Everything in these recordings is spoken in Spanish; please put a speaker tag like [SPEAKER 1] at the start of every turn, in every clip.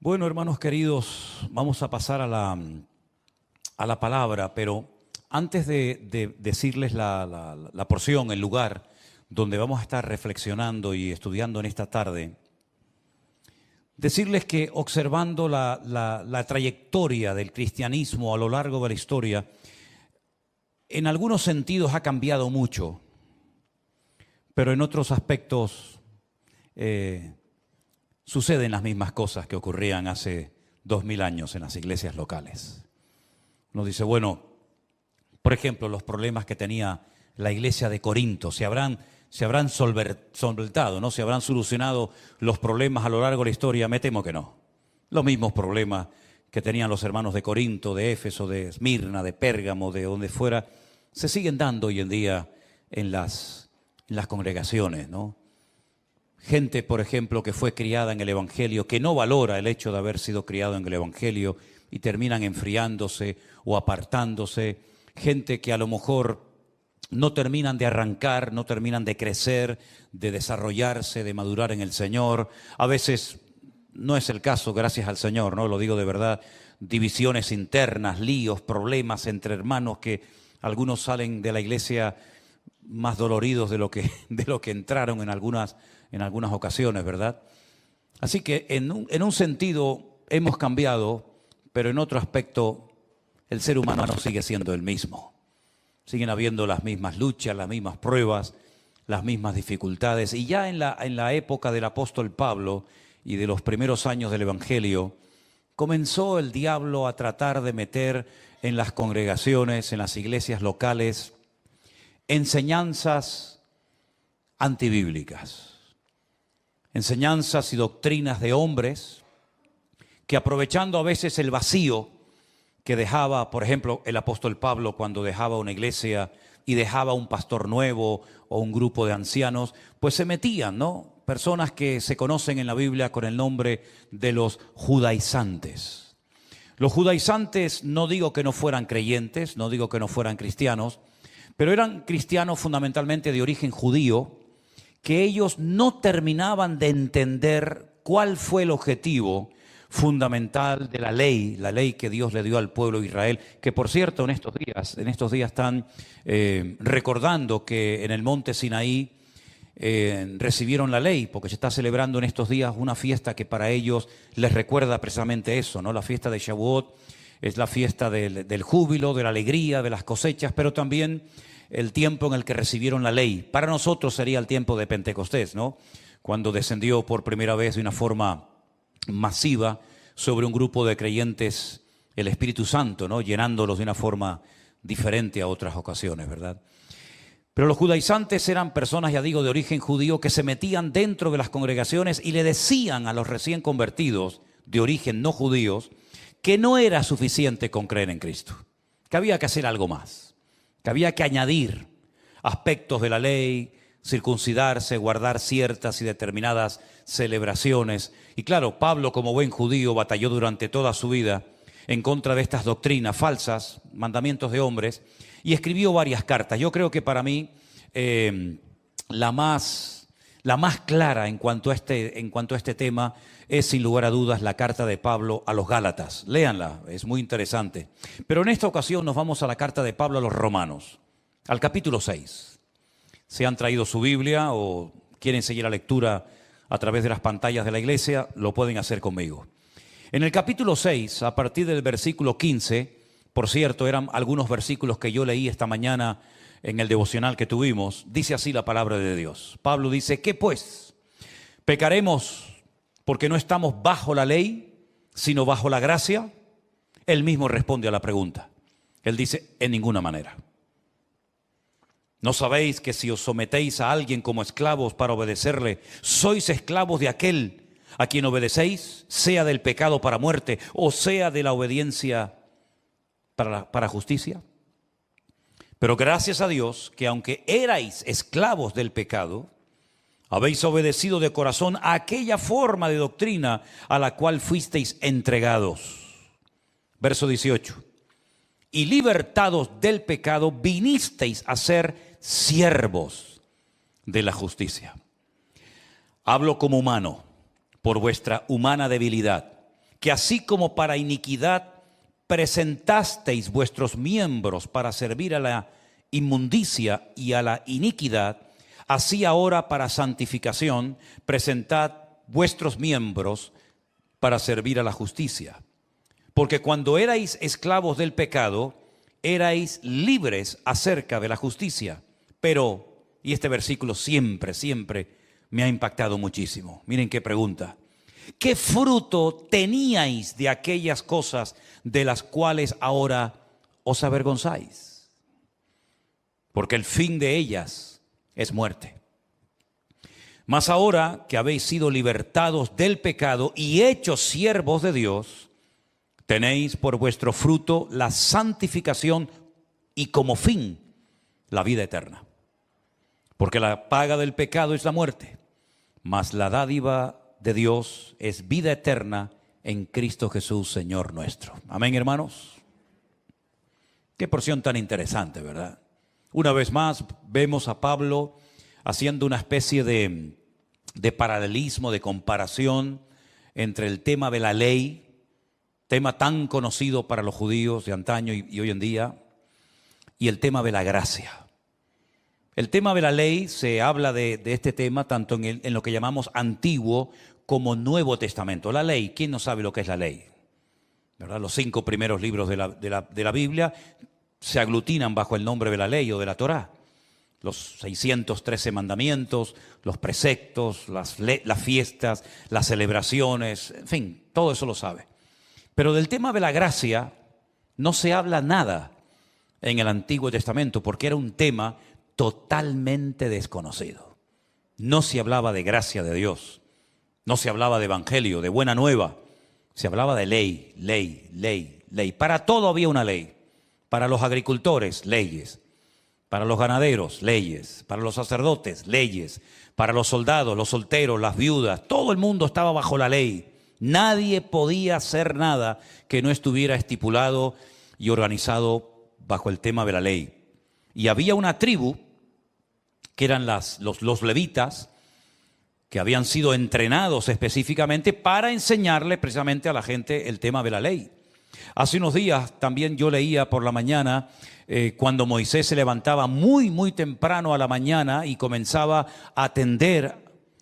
[SPEAKER 1] Bueno, hermanos queridos, vamos a pasar a la palabra, pero antes de decirles la porción, el lugar donde vamos a estar reflexionando y estudiando en esta tarde, decirles que observando la trayectoria del cristianismo a lo largo de la historia, en algunos sentidos ha cambiado mucho, pero en otros aspectos suceden las mismas cosas que ocurrían hace 2000 años en las iglesias locales. Uno dice, bueno, por ejemplo, los problemas que tenía la iglesia de Corinto, se habrán solventado, ¿no? Se habrán solucionado los problemas a lo largo de la historia. Me temo que no. Los mismos problemas que tenían los hermanos de Corinto, de Éfeso, de Esmirna, de Pérgamo, de donde fuera, se siguen dando hoy en día en las congregaciones, ¿no? Gente, por ejemplo, que fue criada en el Evangelio, que no valora el hecho de haber sido criado en el Evangelio y terminan enfriándose o apartándose. Gente que a lo mejor no terminan de arrancar, no terminan de crecer, de desarrollarse, de madurar en el Señor. A veces no es el caso, gracias al Señor, ¿no? Lo digo de verdad, divisiones internas, líos, problemas entre hermanos que algunos salen de la iglesia más doloridos de lo que entraron en algunas ocasiones, ¿verdad? Así que en un sentido hemos cambiado, pero en otro aspecto el ser humano no sigue siendo el mismo. Siguen habiendo las mismas luchas, las mismas pruebas, las mismas dificultades. Y ya en la época del apóstol Pablo y de los primeros años del Evangelio, comenzó el diablo a tratar de meter en las congregaciones, en las iglesias locales, enseñanzas antibíblicas, enseñanzas y doctrinas de hombres que, aprovechando a veces el vacío que dejaba, por ejemplo, el apóstol Pablo cuando dejaba una iglesia y dejaba un pastor nuevo o un grupo de ancianos, pues se metían, ¿no? Personas que se conocen en la Biblia con el nombre de los judaizantes. Los judaizantes no digo que no fueran creyentes, no digo que no fueran cristianos, pero eran cristianos fundamentalmente de origen judío, que ellos no terminaban de entender cuál fue el objetivo fundamental de la ley que Dios le dio al pueblo de Israel, que por cierto en estos días están recordando que en el monte Sinaí recibieron la ley, porque se está celebrando en estos días una fiesta que para ellos les recuerda precisamente eso, ¿no? La fiesta de Shavuot es la fiesta del júbilo, de la alegría, de las cosechas, pero también el tiempo en el que recibieron la ley. Para nosotros sería el tiempo de Pentecostés, ¿no? Cuando descendió por primera vez de una forma masiva sobre un grupo de creyentes el Espíritu Santo, ¿no? Llenándolos de una forma diferente a otras ocasiones, ¿verdad? Pero los judaizantes eran personas, ya digo, de origen judío que se metían dentro de las congregaciones y le decían a los recién convertidos de origen no judíos que no era suficiente con creer en Cristo, que había que hacer algo más, que había que añadir aspectos de la ley, circuncidarse, guardar ciertas y determinadas celebraciones. Y claro, Pablo, como buen judío, batalló durante toda su vida en contra de estas doctrinas falsas, mandamientos de hombres, y escribió varias cartas. Yo creo que para mí la más clara en cuanto a este tema es sin lugar a dudas la carta de Pablo a los Gálatas. Léanla, es muy interesante. Pero en esta ocasión nos vamos a la carta de Pablo a los Romanos, al capítulo 6. Si han traído su Biblia o quieren seguir la lectura a través de las pantallas de la iglesia, lo pueden hacer conmigo. En el capítulo 6, a partir del versículo 15, por cierto, eran algunos versículos que yo leí esta mañana en el devocional que tuvimos, dice así la palabra de Dios. Pablo dice, ¿qué pues? ¿Pecaremos porque no estamos bajo la ley, sino bajo la gracia? Él mismo responde a la pregunta. Él dice, en ninguna manera. ¿No sabéis que si os sometéis a alguien como esclavos para obedecerle, sois esclavos de aquel a quien obedecéis, sea del pecado para muerte o sea de la obediencia para justicia? Pero gracias a Dios que aunque erais esclavos del pecado, habéis obedecido de corazón a aquella forma de doctrina a la cual fuisteis entregados. Verso 18. Y libertados del pecado, vinisteis a ser siervos de la justicia. Hablo como humano, por vuestra humana debilidad. que así como para iniquidad presentasteis vuestros miembros para servir a la inmundicia y a la iniquidad, así ahora para santificación presentad vuestros miembros para servir a la justicia. Porque cuando erais esclavos del pecado, erais libres acerca de la justicia. Pero, y este versículo siempre me ha impactado muchísimo. Miren qué pregunta. ¿Qué fruto teníais de aquellas cosas de las cuales ahora os avergonzáis? Porque el fin de ellas es muerte. Mas ahora que habéis sido libertados del pecado y hechos siervos de Dios, tenéis por vuestro fruto la santificación y como fin la vida eterna. Porque la paga del pecado es la muerte, mas la dádiva de Dios es vida eterna en Cristo Jesús, Señor nuestro. Amén, hermanos. Qué porción tan interesante, ¿verdad? Una vez más vemos a Pablo haciendo una especie de paralelismo, de comparación entre el tema de la ley, tema tan conocido para los judíos de antaño y hoy en día, y el tema de la gracia. El tema de la ley, se habla de este tema tanto en lo que llamamos Antiguo como Nuevo Testamento. La ley, ¿quién no sabe lo que es la ley? ¿Verdad? Los 5 primeros libros de la Biblia se aglutinan bajo el nombre de la ley o de la Torá. Los 613 mandamientos, los preceptos, las fiestas, las celebraciones, en fin, todo eso lo sabe. Pero del tema de la gracia no se habla nada en el Antiguo Testamento porque era un tema totalmente desconocido. No se hablaba de gracia de Dios, no se hablaba de evangelio, de buena nueva, se hablaba de ley, ley, ley, ley. Para todo había una ley. Para los agricultores, leyes. Para los ganaderos, leyes. Para los sacerdotes, leyes. Para los soldados, los solteros, las viudas, todo el mundo estaba bajo la ley. Nadie podía hacer nada que no estuviera estipulado y organizado bajo el tema de la ley. Y había una tribu, que eran los levitas, que habían sido entrenados específicamente para enseñarle precisamente a la gente el tema de la ley. Hace unos días también yo leía por la mañana cuando Moisés se levantaba muy temprano a la mañana y comenzaba a atender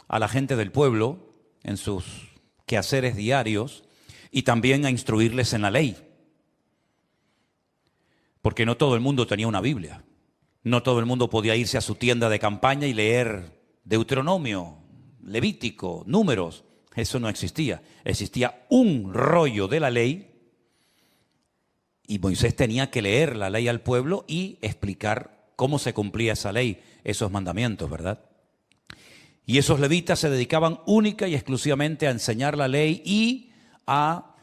[SPEAKER 1] a la gente del pueblo en sus quehaceres diarios y también a instruirles en la ley. Porque no todo el mundo tenía una Biblia. No todo el mundo podía irse a su tienda de campaña y leer Deuteronomio, Levítico, Números. Eso no existía. Existía un rollo de la ley y Moisés tenía que leer la ley al pueblo y explicar cómo se cumplía esa ley, esos mandamientos, ¿verdad? Y esos levitas se dedicaban única y exclusivamente a enseñar la ley y a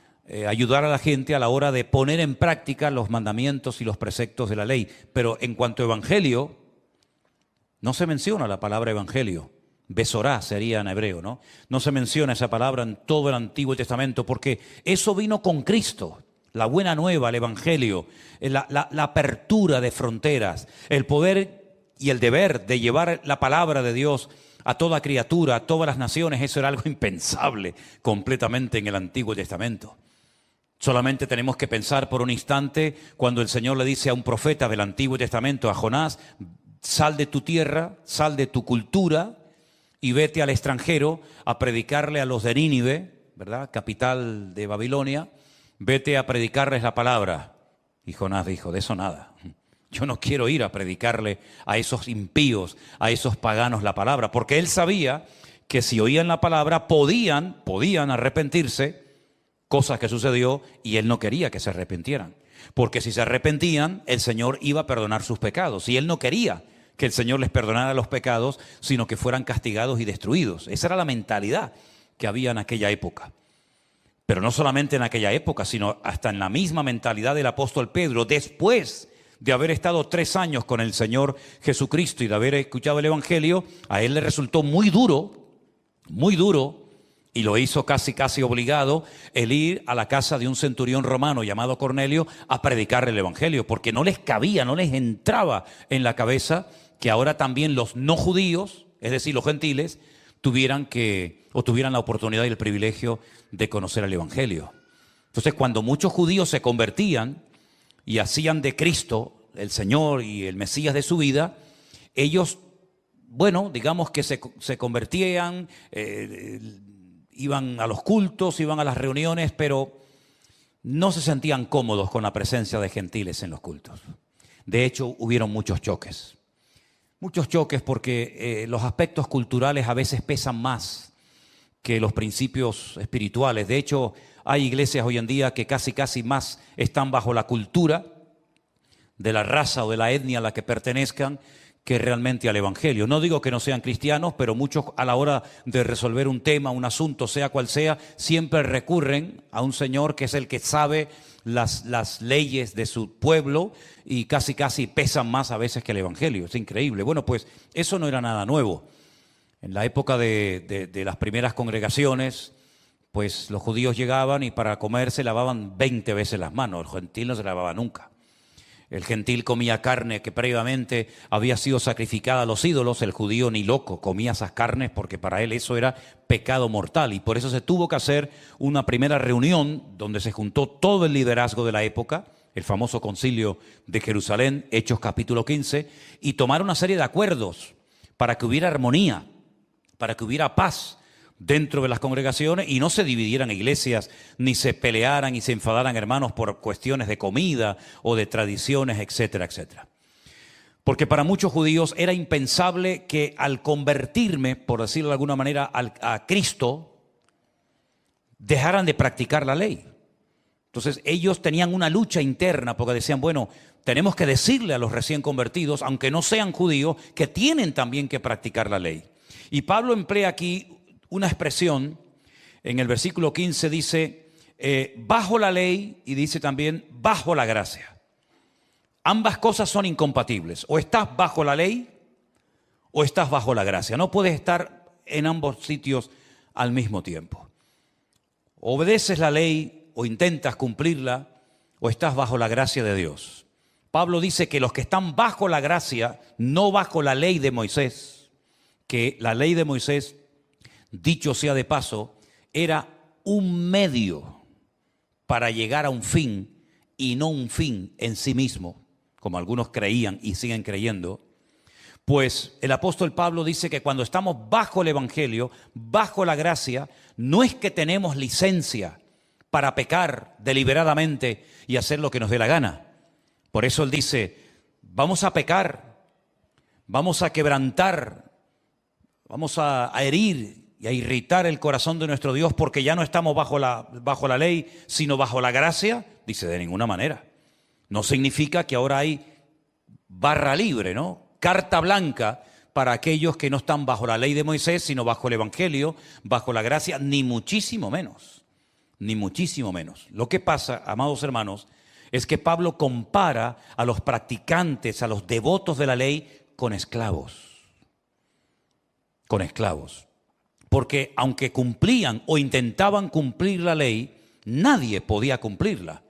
[SPEAKER 1] ayudar a la gente a la hora de poner en práctica los mandamientos y los preceptos de la ley. Pero en cuanto a evangelio, no se menciona la palabra evangelio. Besorá sería en hebreo, ¿no? No se menciona esa palabra en todo el Antiguo Testamento porque eso vino con Cristo. La buena nueva, el evangelio, la apertura de fronteras, el poder y el deber de llevar la palabra de Dios a toda criatura, a todas las naciones, eso era algo impensable completamente en el Antiguo Testamento. Solamente tenemos que pensar por un instante cuando el Señor le dice a un profeta del Antiguo Testamento, a Jonás, sal de tu tierra, sal de tu cultura y vete al extranjero a predicarle a los de Nínive, ¿verdad? Capital de Babilonia. Vete a predicarles la palabra. Y Jonás dijo, de eso nada. Yo no quiero ir a predicarle a esos impíos, a esos paganos la palabra, porque él sabía que si oían la palabra podían arrepentirse, cosa que sucedió y él no quería que se arrepintieran. Porque si se arrepentían, el Señor iba a perdonar sus pecados. Y él no quería que el Señor les perdonara los pecados, sino que fueran castigados y destruidos. Esa era la mentalidad que había en aquella época. Pero no solamente en aquella época, sino hasta en la misma mentalidad del apóstol Pedro, después de haber estado 3 años con el Señor Jesucristo y de haber escuchado el Evangelio, a él le resultó muy duro, y lo hizo casi obligado, el ir a la casa de un centurión romano llamado Cornelio a predicar el Evangelio, porque no les cabía, no les entraba en la cabeza que ahora también los no judíos, es decir, los gentiles, tuvieran la oportunidad y el privilegio de conocer el Evangelio. Entonces, cuando muchos judíos se convertían y hacían de Cristo el Señor y el Mesías de su vida, ellos, bueno, digamos que se convertían, iban a los cultos, iban a las reuniones, pero no se sentían cómodos con la presencia de gentiles en los cultos. De hecho, hubieron muchos choques. Muchos choques porque los aspectos culturales a veces pesan más que los principios espirituales. De hecho, hay iglesias hoy en día que casi más están bajo la cultura de la raza o de la etnia a la que pertenezcan que realmente al evangelio. No digo que no sean cristianos, pero muchos a la hora de resolver un tema, un asunto, sea cual sea, siempre recurren a un señor que es el que sabe las leyes de su pueblo y casi pesan más a veces que el evangelio. Es increíble. Bueno, pues eso no era nada nuevo. En la época de las primeras congregaciones, pues los judíos llegaban y para comer se lavaban 20 veces las manos. El gentil no se lavaba nunca. El gentil comía carne que previamente había sido sacrificada a los ídolos. El judío ni loco comía esas carnes porque para él eso era pecado mortal. Y por eso se tuvo que hacer una primera reunión donde se juntó todo el liderazgo de la época, el famoso concilio de Jerusalén, Hechos capítulo 15, y tomar una serie de acuerdos para que hubiera armonía, para que hubiera paz dentro de las congregaciones y no se dividieran iglesias, ni se pelearan y se enfadaran hermanos por cuestiones de comida o de tradiciones, etcétera, etcétera. Porque para muchos judíos era impensable que al convertirme, por decirlo de alguna manera, a Cristo, dejaran de practicar la ley. Entonces ellos tenían una lucha interna porque decían, bueno, tenemos que decirle a los recién convertidos, aunque no sean judíos, que tienen también que practicar la ley. Y Pablo emplea aquí una expresión, en el versículo 15 dice, bajo la ley, y dice también, bajo la gracia. Ambas cosas son incompatibles. O estás bajo la ley, o estás bajo la gracia. No puedes estar en ambos sitios al mismo tiempo. Obedeces la ley, o intentas cumplirla, o estás bajo la gracia de Dios. Pablo dice que los que están bajo la gracia, no bajo la ley de Moisés, que la ley de Moisés, dicho sea de paso, era un medio para llegar a un fin y no un fin en sí mismo, como algunos creían y siguen creyendo. Pues el apóstol Pablo dice que cuando estamos bajo el evangelio, bajo la gracia, no es que tenemos licencia para pecar deliberadamente y hacer lo que nos dé la gana. Por eso él dice, vamos a pecar, vamos a quebrantar, vamos a herir y a irritar el corazón de nuestro Dios porque ya no estamos bajo la ley, sino bajo la gracia. Dice, de ninguna manera. No significa que ahora hay barra libre, ¿no? Carta blanca para aquellos que no están bajo la ley de Moisés, sino bajo el evangelio, bajo la gracia, ni muchísimo menos. Ni muchísimo menos. Lo que pasa, amados hermanos, es que Pablo compara a los practicantes, a los devotos de la ley, con esclavos. Con esclavos. Porque aunque cumplían o intentaban cumplir la ley, nadie podía cumplirla,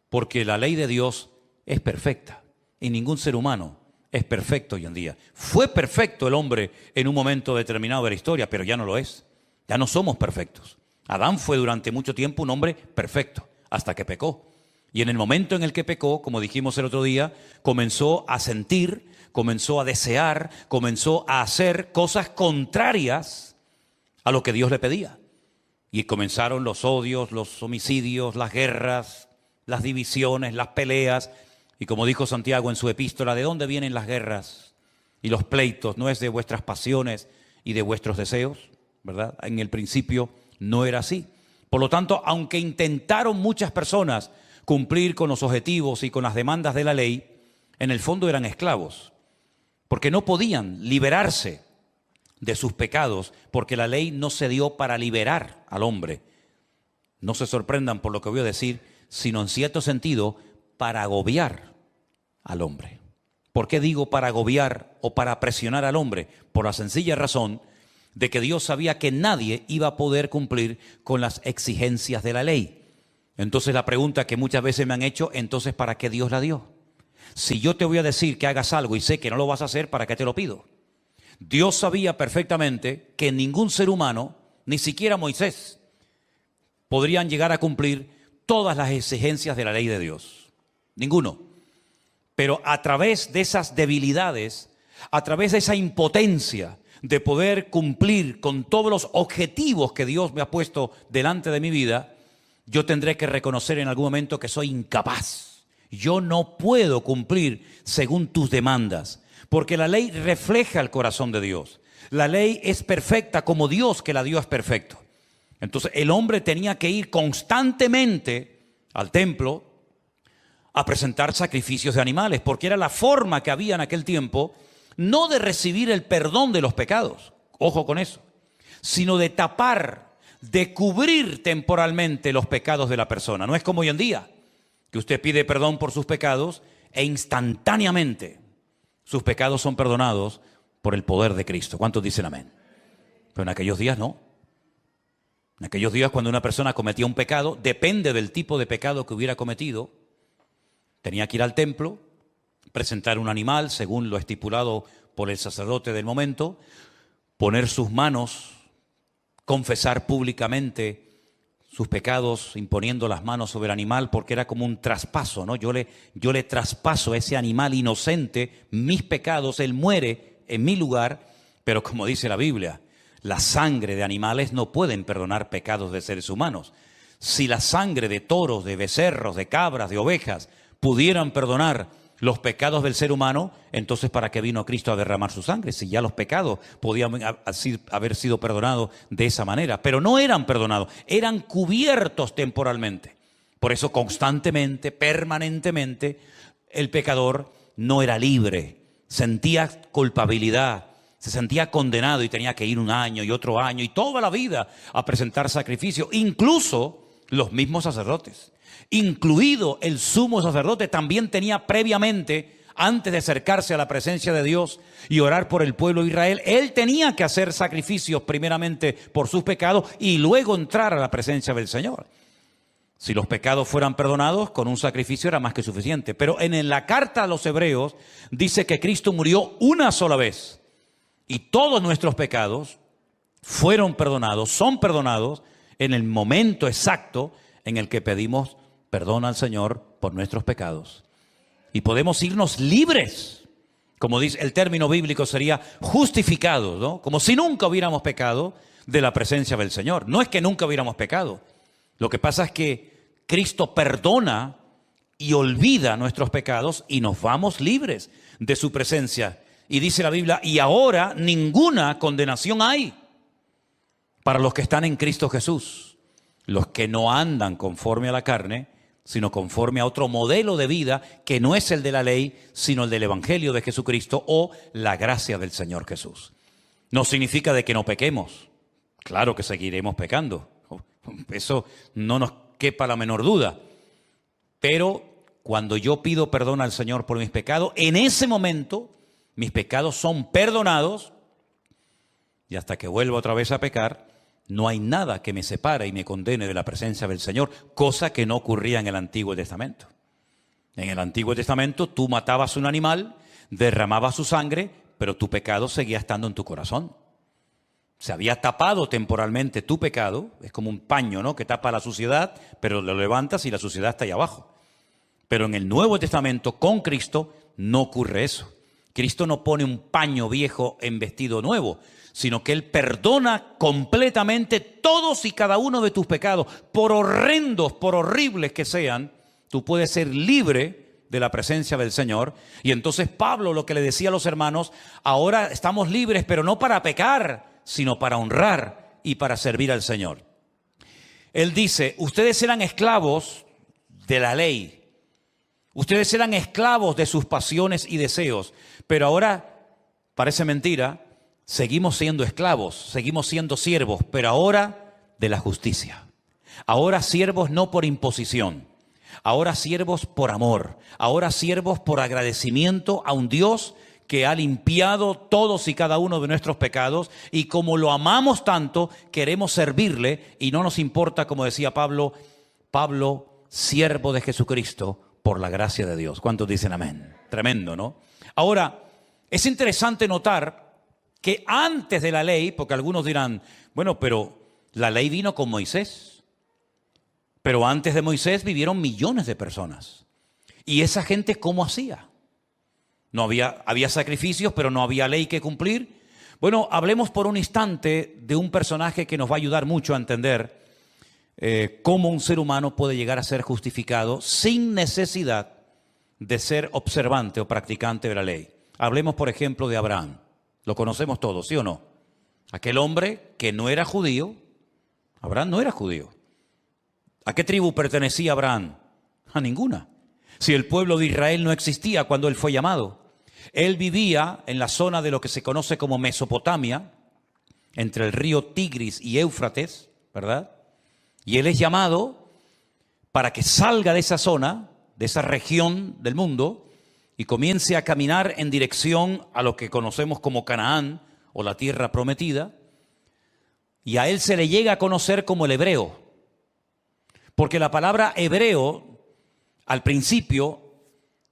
[SPEAKER 1] porque la ley de Dios es perfecta y ningún ser humano es perfecto hoy en día. Fue perfecto el hombre en un momento determinado de la historia, pero ya no lo es. Ya no somos perfectos. Adán fue durante mucho tiempo un hombre perfecto, hasta que pecó. Y en el momento en el que pecó, como dijimos el otro día, comenzó a sentir, comenzó a desear, comenzó a hacer cosas contrarias a lo que Dios le pedía. Y comenzaron los odios, los homicidios, las guerras, las divisiones, las peleas. Y como dijo Santiago en su epístola, ¿de dónde vienen las guerras y los pleitos? ¿No es de vuestras pasiones y de vuestros deseos? ¿Verdad? En el principio no era así. Por lo tanto, aunque intentaron muchas personas cumplir con los objetivos y con las demandas de la ley, en el fondo eran esclavos, porque no podían liberarse de sus pecados, porque la ley no se dio para liberar al hombre. No se sorprendan por lo que voy a decir, sino en cierto sentido para agobiar al hombre. ¿Por qué digo para agobiar o para presionar al hombre? Por la sencilla razón de que Dios sabía que nadie iba a poder cumplir con las exigencias de la ley. Entonces la pregunta que muchas veces me han hecho, entonces ¿para qué Dios la dio? Si yo te voy a decir que hagas algo y sé que no lo vas a hacer, ¿para qué te lo pido? Dios sabía perfectamente que ningún ser humano, ni siquiera Moisés, podrían llegar a cumplir todas las exigencias de la ley de Dios. Ninguno. Pero a través de esas debilidades, a través de esa impotencia de poder cumplir con todos los objetivos que Dios me ha puesto delante de mi vida, yo tendré que reconocer en algún momento que soy incapaz. Yo no puedo cumplir según tus demandas, porque la ley refleja el corazón de Dios. La ley es perfecta como Dios que la dio es perfecto. Entonces el hombre tenía que ir constantemente al templo a presentar sacrificios de animales, porque era la forma que había en aquel tiempo, no de recibir el perdón de los pecados, ojo con eso, sino de tapar, de cubrir temporalmente los pecados de la persona. No es como hoy en día, que usted pide perdón por sus pecados e instantáneamente sus pecados son perdonados por el poder de Cristo. ¿Cuántos dicen amén? Pero en aquellos días no. En aquellos días, cuando una persona cometía un pecado, depende del tipo de pecado que hubiera cometido, tenía que ir al templo, presentar un animal según lo estipulado por el sacerdote del momento, poner sus manos, confesar públicamente sus pecados imponiendo las manos sobre el animal, porque era como un traspaso, ¿no? Yo le traspaso a ese animal inocente mis pecados, él muere en mi lugar, pero como dice la Biblia, la sangre de animales no pueden perdonar pecados de seres humanos. Si la sangre de toros, de becerros, de cabras, de ovejas pudieran perdonar los pecados del ser humano, entonces ¿para qué vino Cristo a derramar su sangre? Si ya los pecados podían haber sido perdonados de esa manera. Pero no eran perdonados, eran cubiertos temporalmente. Por eso constantemente, permanentemente, el pecador no era libre, sentía culpabilidad, se sentía condenado y tenía que ir un año y otro año y toda la vida a presentar sacrificio, incluso los mismos sacerdotes. Incluido el sumo sacerdote, también tenía previamente, antes de acercarse a la presencia de Dios y orar por el pueblo de Israel, él tenía que hacer sacrificios primeramente por sus pecados y luego entrar a la presencia del Señor. Si los pecados fueran perdonados, con un sacrificio era más que suficiente. Pero en la carta a los Hebreos dice que Cristo murió una sola vez y todos nuestros pecados fueron perdonados, son perdonados en el momento exacto en el que pedimos perdón al Señor por nuestros pecados. Y podemos irnos libres, como dice el término bíblico sería justificados, ¿no? Como si nunca hubiéramos pecado de la presencia del Señor. No es que nunca hubiéramos pecado. Lo que pasa es que Cristo perdona y olvida nuestros pecados y nos vamos libres de su presencia. Y dice la Biblia, y ahora ninguna condenación hay para los que están en Cristo Jesús. Los que no andan conforme a la carne, sino conforme a otro modelo de vida que no es el de la ley, sino el del Evangelio de Jesucristo o la gracia del Señor Jesús. No significa de que no pequemos. Claro que seguiremos pecando. Eso no nos quepa la menor duda. Pero cuando yo pido perdón al Señor por mis pecados, en ese momento mis pecados son perdonados y hasta que vuelva otra vez a pecar, no hay nada que me separe y me condene de la presencia del Señor, cosa que no ocurría en el Antiguo Testamento. En el Antiguo Testamento tú matabas un animal, derramabas su sangre, pero tu pecado seguía estando en tu corazón. Se había tapado temporalmente tu pecado, es como un paño, ¿no?, que tapa la suciedad, pero lo levantas y la suciedad está ahí abajo. Pero en el Nuevo Testamento, con Cristo, no ocurre eso. Cristo no pone un paño viejo en vestido nuevo, sino que Él perdona completamente todos y cada uno de tus pecados, por horrendos, por horribles que sean. Tú puedes ser libre de la presencia del Señor. Y entonces Pablo lo que le decía a los hermanos, ahora estamos libres, pero no para pecar, sino para honrar y para servir al Señor. Él dice, ustedes eran esclavos de la ley, ustedes eran esclavos de sus pasiones y deseos, pero ahora, parece mentira, seguimos siendo esclavos, seguimos siendo siervos, pero ahora de la justicia. Ahora siervos no por imposición, ahora siervos por amor, ahora siervos por agradecimiento a un Dios que ha limpiado todos y cada uno de nuestros pecados, y como lo amamos tanto, queremos servirle y no nos importa, como decía Pablo, siervo de Jesucristo por la gracia de Dios. ¿Cuántos dicen amén? Tremendo, ¿no? Ahora, es interesante notar que antes de la ley, porque algunos dirán, bueno, pero la ley vino con Moisés. Pero antes de Moisés vivieron millones de personas. ¿Y esa gente cómo hacía? No había sacrificios, pero no había ley que cumplir. Bueno, hablemos por un instante de un personaje que nos va a ayudar mucho a entender cómo un ser humano puede llegar a ser justificado sin necesidad de ser observante o practicante de la ley. Hablemos, por ejemplo, de Abraham. Lo conocemos todos, ¿sí o no? Aquel hombre que no era judío. Abraham no era judío. ¿A qué tribu pertenecía Abraham? A ninguna. Si el pueblo de Israel no existía cuando él fue llamado. Él vivía en la zona de lo que se conoce como Mesopotamia, entre el río Tigris y Éufrates, ¿verdad? Y él es llamado para que salga de esa zona, de esa región del mundo, y comience a caminar en dirección a lo que conocemos como Canaán, o la tierra prometida. Y a él se le llega a conocer como el hebreo, porque la palabra hebreo, al principio,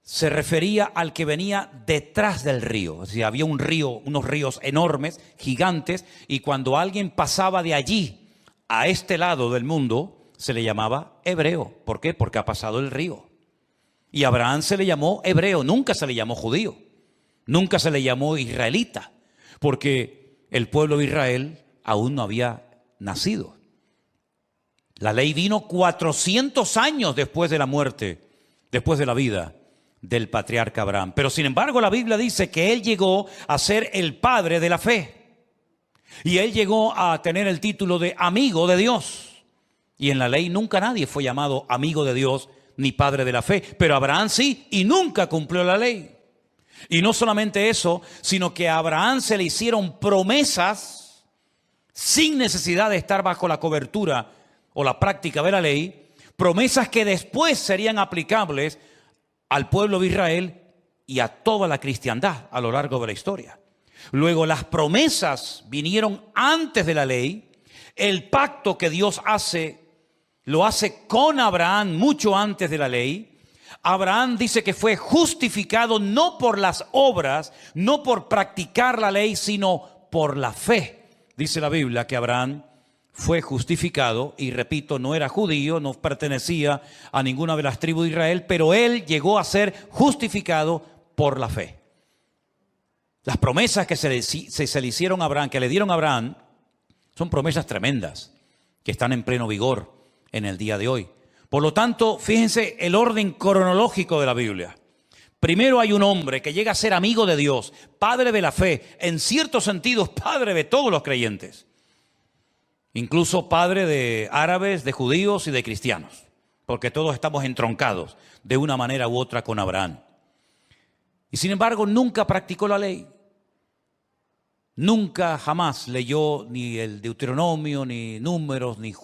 [SPEAKER 1] se refería al que venía detrás del río. Es decir, había un río, unos ríos enormes, gigantes, y cuando alguien pasaba de allí a este lado del mundo, se le llamaba hebreo. ¿Por qué? Porque ha pasado el río. Y a Abraham se le llamó hebreo, nunca se le llamó judío, nunca se le llamó israelita, porque el pueblo de Israel aún no había nacido. La ley vino 400 años después de la muerte, después de la vida del patriarca Abraham. Pero sin embargo la Biblia dice que él llegó a ser el padre de la fe. Y él llegó a tener el título de amigo de Dios. Y en la ley nunca nadie fue llamado amigo de Dios ni padre de la fe. Pero Abraham sí, y nunca cumplió la ley. Y no solamente eso, sino que a Abraham se le hicieron promesas sin necesidad de estar bajo la cobertura o la práctica de la ley. Promesas que después serían aplicables al pueblo de Israel y a toda la cristiandad a lo largo de la historia. Luego las promesas vinieron antes de la ley. El pacto que Dios hace, lo hace con Abraham mucho antes de la ley. Abraham dice que fue justificado no por las obras, no por practicar la ley, sino por la fe. Dice la Biblia que Abraham fue justificado, y repito, no era judío, no pertenecía a ninguna de las tribus de Israel, pero él llegó a ser justificado por la fe. Las promesas que se le hicieron a Abraham, que le dieron a Abraham, son promesas tremendas, que están en pleno vigor en el día de hoy. Por lo tanto, fíjense el orden cronológico de la Biblia. Primero hay un hombre que llega a ser amigo de Dios, padre de la fe, en ciertos sentidos padre de todos los creyentes. Incluso padre de árabes, de judíos y de cristianos, porque todos estamos entroncados de una manera u otra con Abraham. Y sin embargo nunca practicó la ley. Nunca jamás leyó ni el Deuteronomio, ni Números, ni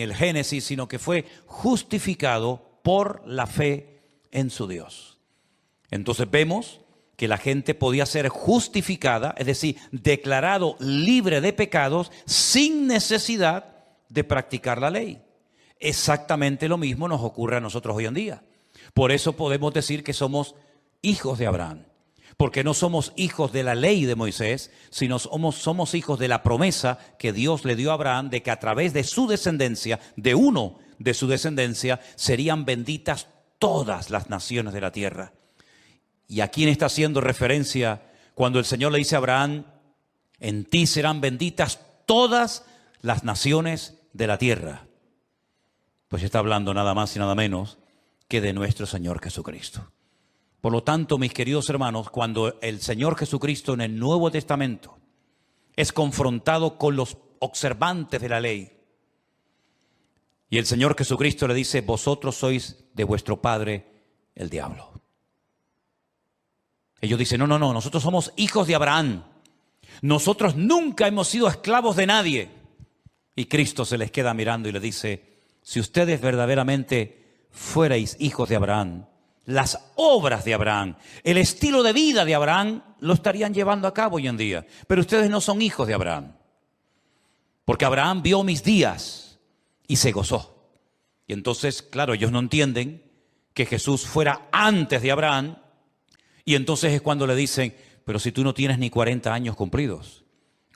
[SPEAKER 1] el Génesis, sino que fue justificado por la fe en su Dios. Entonces vemos que la gente podía ser justificada, es decir, declarado libre de pecados sin necesidad de practicar la ley. Exactamente lo mismo nos ocurre a nosotros hoy en día. Por eso podemos decir que somos hijos de Abraham, porque no somos hijos de la ley de Moisés, sino somos hijos de la promesa que Dios le dio a Abraham de que a través de su descendencia, de uno de su descendencia, serían benditas todas las naciones de la tierra. ¿Y a quién está haciendo referencia cuando el Señor le dice a Abraham, en ti serán benditas todas las naciones de la tierra? Pues está hablando nada más y nada menos que de nuestro Señor Jesucristo. Por lo tanto, mis queridos hermanos, cuando el Señor Jesucristo en el Nuevo Testamento es confrontado con los observantes de la ley, y el Señor Jesucristo le dice, vosotros sois de vuestro padre el diablo. Ellos dicen, no, nosotros somos hijos de Abraham. Nosotros nunca hemos sido esclavos de nadie. Y Cristo se les queda mirando y le dice, si ustedes verdaderamente fuerais hijos de Abraham, las obras de Abraham, el estilo de vida de Abraham, lo estarían llevando a cabo hoy en día. Pero ustedes no son hijos de Abraham. Porque Abraham vio mis días y se gozó. Y entonces, claro, ellos no entienden que Jesús fuera antes de Abraham. Y entonces es cuando le dicen, pero si tú no tienes ni 40 años cumplidos,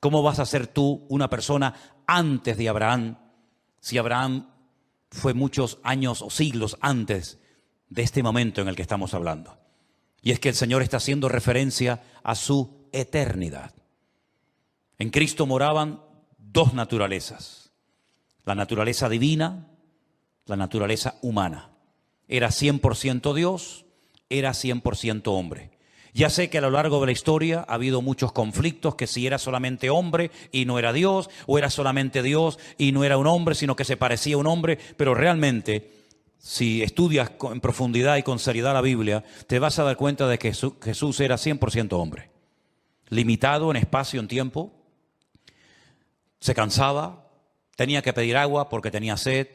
[SPEAKER 1] ¿cómo vas a ser tú una persona antes de Abraham si Abraham fue muchos años o siglos antes de este momento en el que estamos hablando. Y es que el Señor está haciendo referencia a su eternidad. En Cristo moraban dos naturalezas: la naturaleza divina, la naturaleza humana. Era 100% Dios, era 100% hombre. Ya sé que a lo largo de la historia ha habido muchos conflictos, que si era solamente hombre y no era Dios, o era solamente Dios y no era un hombre, sino que se parecía a un hombre, pero realmente, si estudias en profundidad y con seriedad la Biblia, te vas a dar cuenta de que Jesús era 100% hombre, limitado en espacio, en tiempo, se cansaba, tenía que pedir agua porque tenía sed,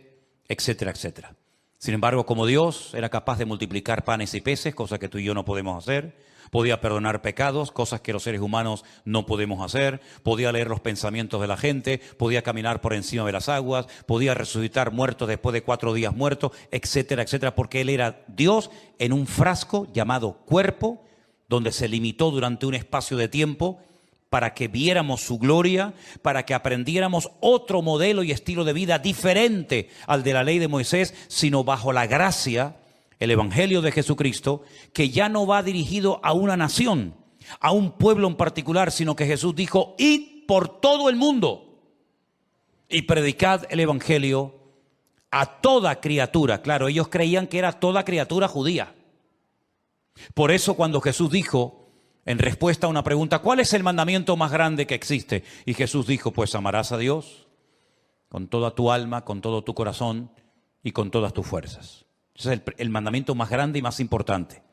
[SPEAKER 1] etcétera, etcétera. Sin embargo, como Dios, era capaz de multiplicar panes y peces, cosa que tú y yo no podemos hacer. Podía perdonar pecados, cosas que los seres humanos no podemos hacer. Podía leer los pensamientos de la gente, podía caminar por encima de las aguas, podía resucitar muertos después de 4 días muertos, etcétera, etcétera, porque Él era Dios en un frasco llamado cuerpo, donde se limitó durante un espacio de tiempo para que viéramos su gloria, para que aprendiéramos otro modelo y estilo de vida diferente al de la ley de Moisés, sino bajo la gracia, el Evangelio de Jesucristo, que ya no va dirigido a una nación, a un pueblo en particular, sino que Jesús dijo: id por todo el mundo y predicad el Evangelio a toda criatura. Claro, ellos creían que era toda criatura judía. Por eso cuando Jesús dijo, en respuesta a una pregunta, ¿cuál es el mandamiento más grande que existe? Y Jesús dijo, pues amarás a Dios con toda tu alma, con todo tu corazón y con todas tus fuerzas. Ese es el mandamiento más grande y más importante.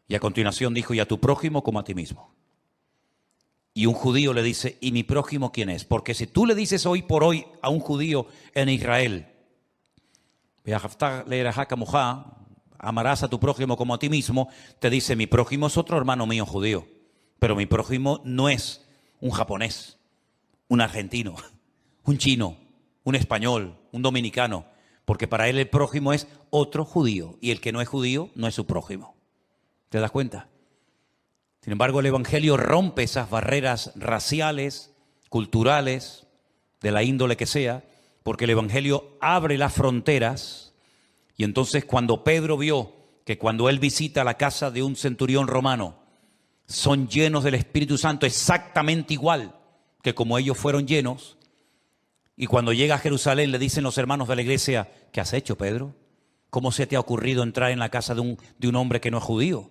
[SPEAKER 1] Y a continuación dijo, y a tu prójimo como a ti mismo. Y un judío le dice, ¿y mi prójimo quién es? Porque si tú le dices hoy por hoy a un judío en Israel, amarás a tu prójimo como a ti mismo, te dice, mi prójimo es otro hermano mío judío, pero mi prójimo no es un japonés, un argentino, un chino, un español, un dominicano, porque para él el prójimo es otro judío, y el que no es judío no es su prójimo. ¿Te das cuenta? Sin embargo, el Evangelio rompe esas barreras raciales, culturales, de la índole que sea, porque el Evangelio abre las fronteras. Y entonces cuando Pedro vio que cuando él visita la casa de un centurión romano, son llenos del Espíritu Santo exactamente igual que como ellos fueron llenos, y cuando llega a Jerusalén le dicen los hermanos de la iglesia, ¿qué has hecho, Pedro? ¿Cómo se te ha ocurrido entrar en la casa de un hombre que no es judío?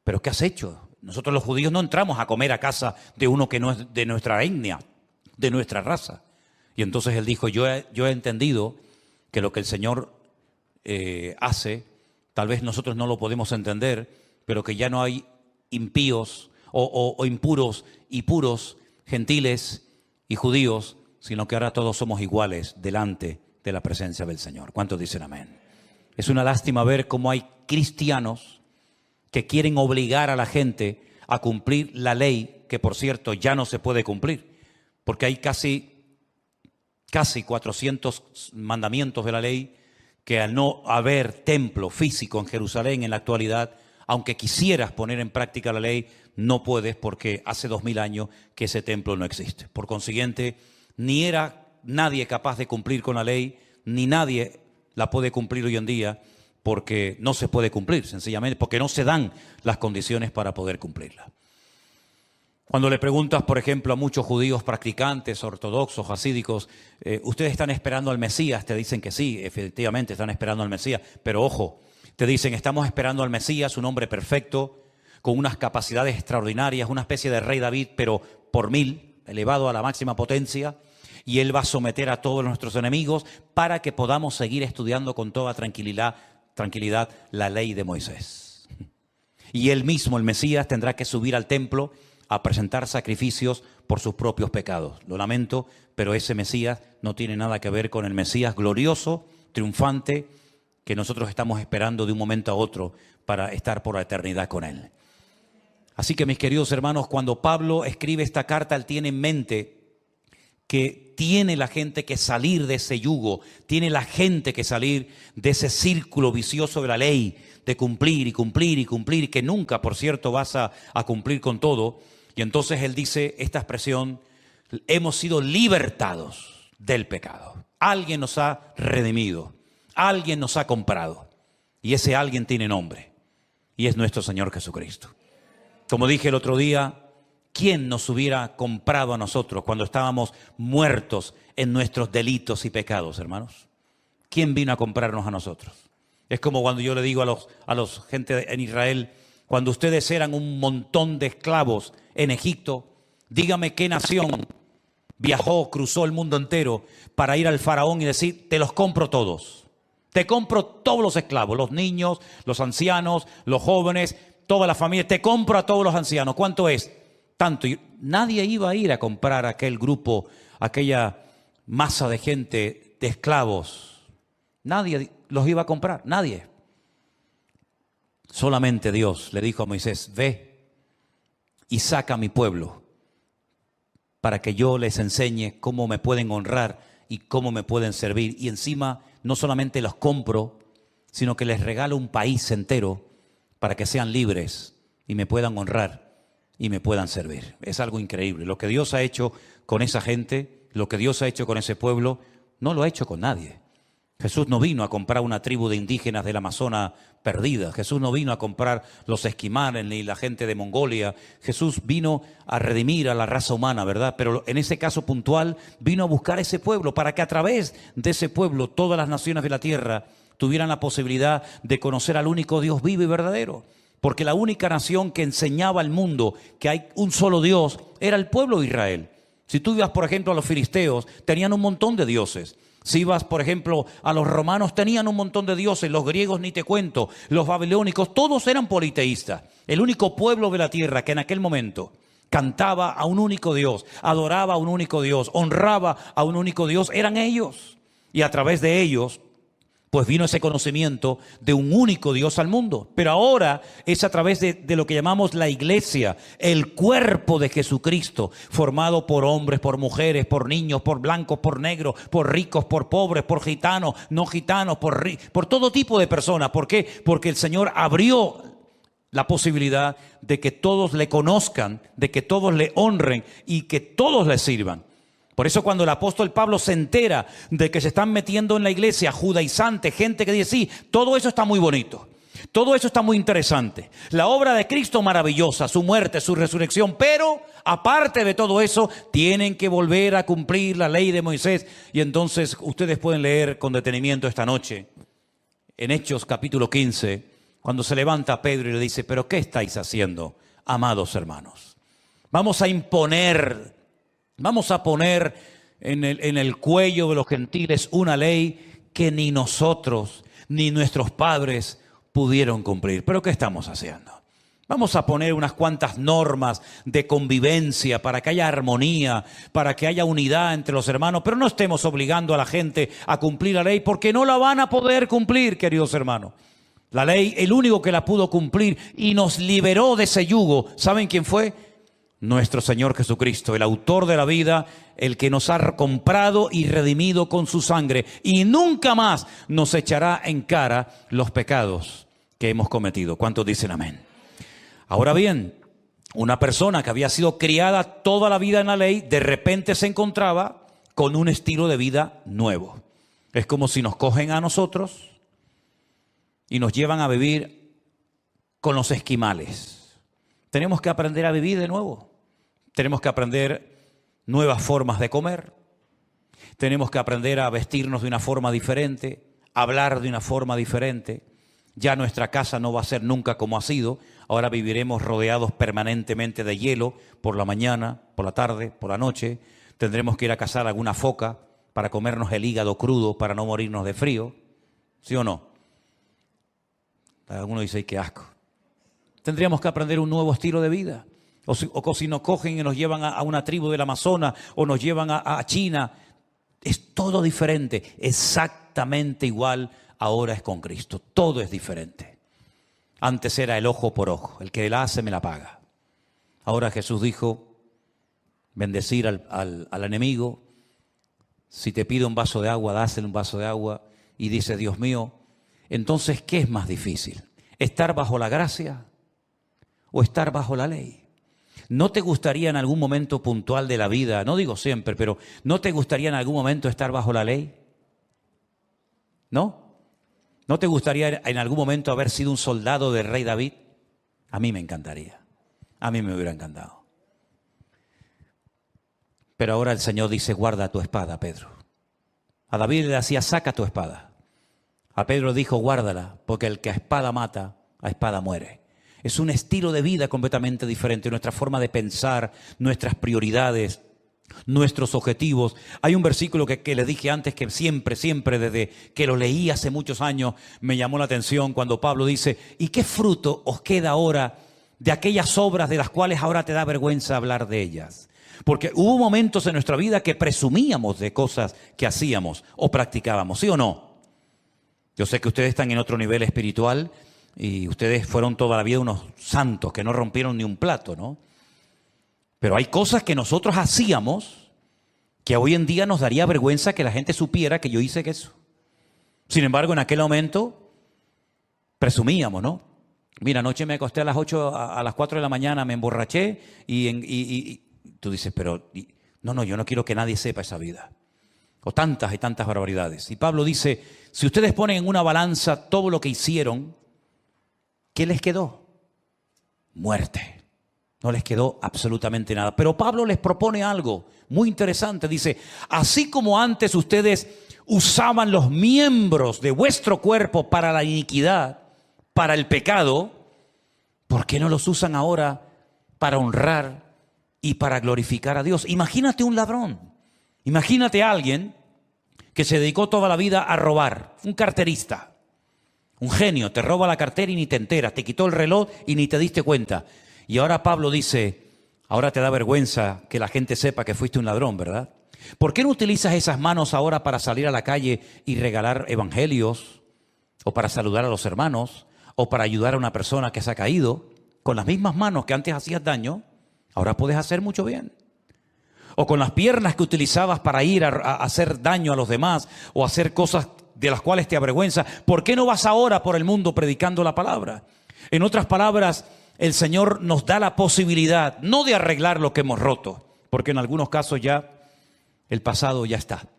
[SPEAKER 1] ¿Pero qué has hecho? Nosotros los judíos no entramos a comer a casa de uno que no es de nuestra etnia, de nuestra raza. Y entonces él dijo, yo he entendido que lo que el Señor hace, tal vez nosotros no lo podemos entender, pero que ya no hay impíos o impuros y puros, gentiles y judíos, sino que ahora todos somos iguales delante de la presencia del Señor. ¿Cuántos dicen amén? Es una lástima ver cómo hay cristianos que quieren obligar a la gente a cumplir la ley, que por cierto ya no se puede cumplir, porque hay casi 400 mandamientos de la ley que al no haber templo físico en Jerusalén en la actualidad, aunque quisieras poner en práctica la ley, no puedes porque hace 2000 años que ese templo no existe. Por consiguiente, ni era nadie capaz de cumplir con la ley, ni nadie la puede cumplir hoy en día porque no se puede cumplir, sencillamente porque no se dan las condiciones para poder cumplirla. Cuando le preguntas, por ejemplo, a muchos judíos practicantes, ortodoxos, hasídicos, ¿ustedes están esperando al Mesías? Te dicen que sí, efectivamente están esperando al Mesías. Pero ojo, te dicen, estamos esperando al Mesías, un hombre perfecto, con unas capacidades extraordinarias, una especie de rey David, pero por 1000, elevado a la máxima potencia. Y él va a someter a todos nuestros enemigos para que podamos seguir estudiando con toda tranquilidad la ley de Moisés. Y él mismo, el Mesías, tendrá que subir al templo a presentar sacrificios por sus propios pecados. Lo lamento, pero ese Mesías no tiene nada que ver con el Mesías glorioso, triunfante, que nosotros estamos esperando de un momento a otro para estar por la eternidad con Él. Así que, mis queridos hermanos, cuando Pablo escribe esta carta, él tiene en mente que tiene la gente que salir de ese yugo, tiene la gente que salir de ese círculo vicioso de la ley, de cumplir y cumplir y cumplir, y que nunca, por cierto, vas a cumplir con todo. Y entonces él dice esta expresión, hemos sido libertados del pecado. alguien nos ha redimido, alguien nos ha comprado. Y ese alguien tiene nombre, y es nuestro Señor Jesucristo. Como dije el otro día, ¿quién nos hubiera comprado a nosotros cuando estábamos muertos en nuestros delitos y pecados, hermanos? ¿Quién vino a comprarnos a nosotros? Es como cuando yo le digo a los gente en Israel, cuando ustedes eran un montón de esclavos en Egipto, dígame qué nación viajó, cruzó el mundo entero para ir al faraón y decir, te los compro todos. Te compro todos los esclavos, los niños, los ancianos, los jóvenes, toda la familia. Te compro a todos los ancianos. ¿Cuánto es? Tanto. Y nadie iba a ir a comprar a aquel grupo, aquella masa de gente, de esclavos. Nadie los iba a comprar, nadie. Solamente Dios le dijo a Moisés, ve y saca a mi pueblo para que yo les enseñe cómo me pueden honrar y cómo me pueden servir. Y encima no solamente los compro, sino que les regalo un país entero para que sean libres y me puedan honrar y me puedan servir. Es algo increíble. Lo que Dios ha hecho con esa gente, lo que Dios ha hecho con ese pueblo, no lo ha hecho con nadie. Jesús no vino a comprar una tribu de indígenas del Amazonas perdida. Jesús no vino a comprar los esquimales ni la gente de Mongolia. Jesús vino a redimir a la raza humana, ¿verdad? Pero en ese caso puntual vino a buscar ese pueblo para que a través de ese pueblo todas las naciones de la tierra tuvieran la posibilidad de conocer al único Dios vivo y verdadero. Porque la única nación que enseñaba al mundo que hay un solo Dios era el pueblo de Israel. Si tú ibas, por ejemplo, a los filisteos, tenían un montón de dioses. Si ibas, por ejemplo, a los romanos, tenían un montón de dioses. Los griegos ni te cuento, los babilónicos, todos eran politeístas. El único pueblo de la tierra que en aquel momento cantaba a un único Dios, adoraba a un único Dios, honraba a un único Dios, eran ellos. Y a través de ellos, pues vino ese conocimiento de un único Dios al mundo. Pero ahora es a través de lo que llamamos la iglesia, el cuerpo de Jesucristo, formado por hombres, por mujeres, por niños, por blancos, por negros, por ricos, por pobres, por gitanos, no gitanos, por todo tipo de personas. ¿Por qué? Porque el Señor abrió la posibilidad de que todos le conozcan, de que todos le honren y que todos le sirvan. Por eso cuando el apóstol Pablo se entera de que se están metiendo en la iglesia judaizantes, gente que dice, sí, todo eso está muy bonito, todo eso está muy interesante. La obra de Cristo maravillosa, su muerte, su resurrección, pero aparte de todo eso, tienen que volver a cumplir la ley de Moisés. Y entonces ustedes pueden leer con detenimiento esta noche, en Hechos capítulo 15, cuando se levanta Pedro y le dice, ¿pero qué estáis haciendo, amados hermanos? Vamos a poner en el cuello de los gentiles una ley que ni nosotros ni nuestros padres pudieron cumplir. ¿Pero qué estamos haciendo? Vamos a poner unas cuantas normas de convivencia para que haya armonía, para que haya unidad entre los hermanos, pero no estemos obligando a la gente a cumplir la ley porque no la van a poder cumplir, queridos hermanos. La ley, el único que la pudo cumplir y nos liberó de ese yugo, ¿saben quién fue? Nuestro Señor Jesucristo, el autor de la vida, el que nos ha comprado y redimido con su sangre y nunca más nos echará en cara los pecados que hemos cometido. ¿Cuántos dicen amén? Ahora bien, una persona que había sido criada toda la vida en la ley, de repente se encontraba con un estilo de vida nuevo. Es como si nos cogen a nosotros y nos llevan a vivir con los esquimales. Tenemos que aprender a vivir de nuevo. Tenemos que aprender nuevas formas de comer. Tenemos que aprender a vestirnos de una forma diferente, hablar de una forma diferente. Ya nuestra casa no va a ser nunca como ha sido. Ahora viviremos rodeados permanentemente de hielo por la mañana, por la tarde, por la noche. Tendremos que ir a cazar alguna foca para comernos el hígado crudo para no morirnos de frío. ¿Sí o no? Alguno dice, qué asco. Tendríamos que aprender un nuevo estilo de vida. O si nos cogen y nos llevan a una tribu del Amazonas o nos llevan a China. Es todo diferente, exactamente igual ahora es con Cristo. Todo es diferente. Antes era el ojo por ojo, el que la hace me la paga. Ahora Jesús dijo, bendecir al enemigo. Si te pide un vaso de agua, dásele un vaso de agua. Y dice, Dios mío, entonces, ¿qué es más difícil? ¿Estar bajo la gracia o estar bajo la ley? ¿No te gustaría en algún momento puntual de la vida, no digo siempre, pero ¿no te gustaría en algún momento estar bajo la ley? ¿No? ¿No te gustaría en algún momento haber sido un soldado del rey David? A mí me encantaría. A mí me hubiera encantado. Pero ahora el Señor dice, guarda tu espada, Pedro. A David le decía, saca tu espada. A Pedro dijo, guárdala, porque el que a espada mata, a espada muere. Es un estilo de vida completamente diferente, nuestra forma de pensar, nuestras prioridades, nuestros objetivos. Hay un versículo que les dije antes que siempre, desde que lo leí hace muchos años, me llamó la atención cuando Pablo dice, ¿y qué fruto os queda ahora de aquellas obras de las cuales ahora te da vergüenza hablar de ellas? Porque hubo momentos en nuestra vida que presumíamos de cosas que hacíamos o practicábamos, ¿sí o no? Yo sé que ustedes están en otro nivel espiritual y ustedes fueron toda la vida unos santos que no rompieron ni un plato, ¿no? Pero hay cosas que nosotros hacíamos que hoy en día nos daría vergüenza que la gente supiera que yo hice eso. Sin embargo, en aquel momento presumíamos, ¿no? Mira, anoche me acosté a las 8, a las 4 de la mañana, me emborraché y tú dices, pero no, yo no quiero que nadie sepa esa vida. O tantas y tantas barbaridades. Y Pablo dice, si ustedes ponen en una balanza todo lo que hicieron, ¿qué les quedó? Muerte. No les quedó absolutamente nada. Pero Pablo les propone algo muy interesante. Dice, así como antes ustedes usaban los miembros de vuestro cuerpo para la iniquidad, para el pecado, ¿por qué no los usan ahora para honrar y para glorificar a Dios? Imagínate un ladrón. Imagínate a alguien que se dedicó toda la vida a robar, un carterista, un genio, te roba la cartera y ni te enteras, te quitó el reloj y ni te diste cuenta. Y ahora Pablo dice, ahora te da vergüenza que la gente sepa que fuiste un ladrón, ¿verdad? ¿Por qué no utilizas esas manos ahora para salir a la calle y regalar evangelios? O para saludar a los hermanos, o para ayudar a una persona que se ha caído. Con las mismas manos que antes hacías daño, ahora puedes hacer mucho bien. O con las piernas que utilizabas para ir a hacer daño a los demás o hacer cosas de las cuales te avergüenza. ¿Por qué no vas ahora por el mundo predicando la palabra? En otras palabras, el Señor nos da la posibilidad, no de arreglar lo que hemos roto, porque en algunos casos ya el pasado ya está.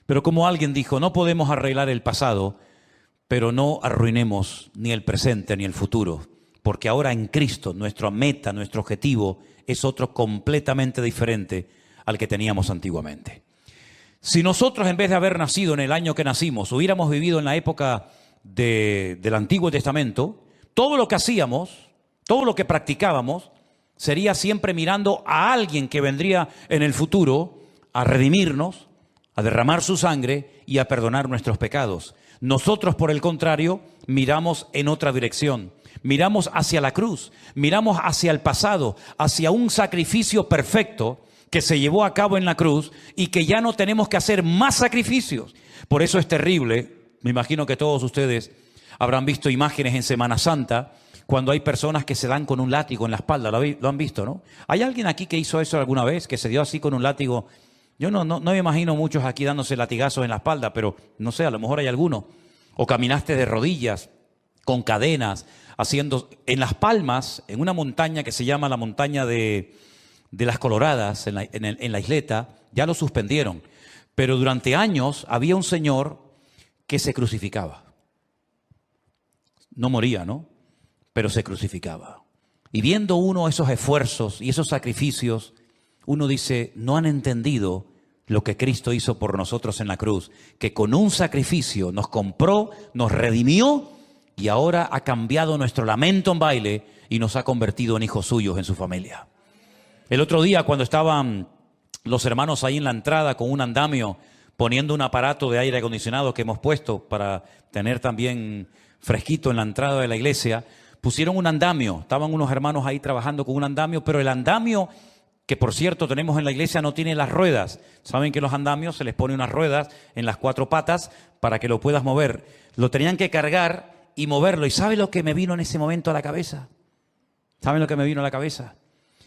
[SPEAKER 1] Pero como alguien dijo, no podemos arreglar el pasado, pero no arruinemos ni el presente ni el futuro. Porque ahora en Cristo nuestra meta, nuestro objetivo es otro completamente diferente al que teníamos antiguamente. Si nosotros en vez de haber nacido en el año que nacimos, hubiéramos vivido en la época del Antiguo Testamento, todo lo que hacíamos, todo lo que practicábamos, sería siempre mirando a alguien que vendría en el futuro a redimirnos, a derramar su sangre y a perdonar nuestros pecados. Nosotros, por el contrario, miramos en otra dirección. Miramos hacia la cruz, miramos hacia el pasado, hacia un sacrificio perfecto que se llevó a cabo en la cruz y que ya no tenemos que hacer más sacrificios. Por eso es terrible, me imagino que todos ustedes habrán visto imágenes en Semana Santa cuando hay personas que se dan con un látigo en la espalda, lo han visto, ¿no? ¿Hay alguien aquí que hizo eso alguna vez, que se dio así con un látigo? Yo no me imagino muchos aquí dándose latigazos en la espalda, pero no sé, a lo mejor hay alguno. O caminaste de rodillas, con cadenas, haciendo en Las Palmas, en una montaña que se llama la montaña de las Coloradas, en la isleta, ya lo suspendieron. Pero durante años había un señor que se crucificaba. No moría, ¿no? Pero se crucificaba. Y viendo uno esos esfuerzos y esos sacrificios, uno dice, no han entendido lo que Cristo hizo por nosotros en la cruz, que con un sacrificio nos compró, nos redimió y ahora ha cambiado nuestro lamento en baile y nos ha convertido en hijos suyos en su familia. El otro día cuando estaban los hermanos ahí en la entrada con un andamio, poniendo un aparato de aire acondicionado que hemos puesto para tener también fresquito en la entrada de la iglesia, pusieron un andamio. Estaban unos hermanos ahí trabajando con un andamio, pero el andamio que por cierto tenemos en la iglesia no tiene las ruedas. Saben que los andamios se les pone unas ruedas en las 4 patas para que lo puedas mover. Lo tenían que cargar y moverlo. ¿Y sabe lo que me vino en ese momento a la cabeza? ¿Saben lo que me vino a la cabeza?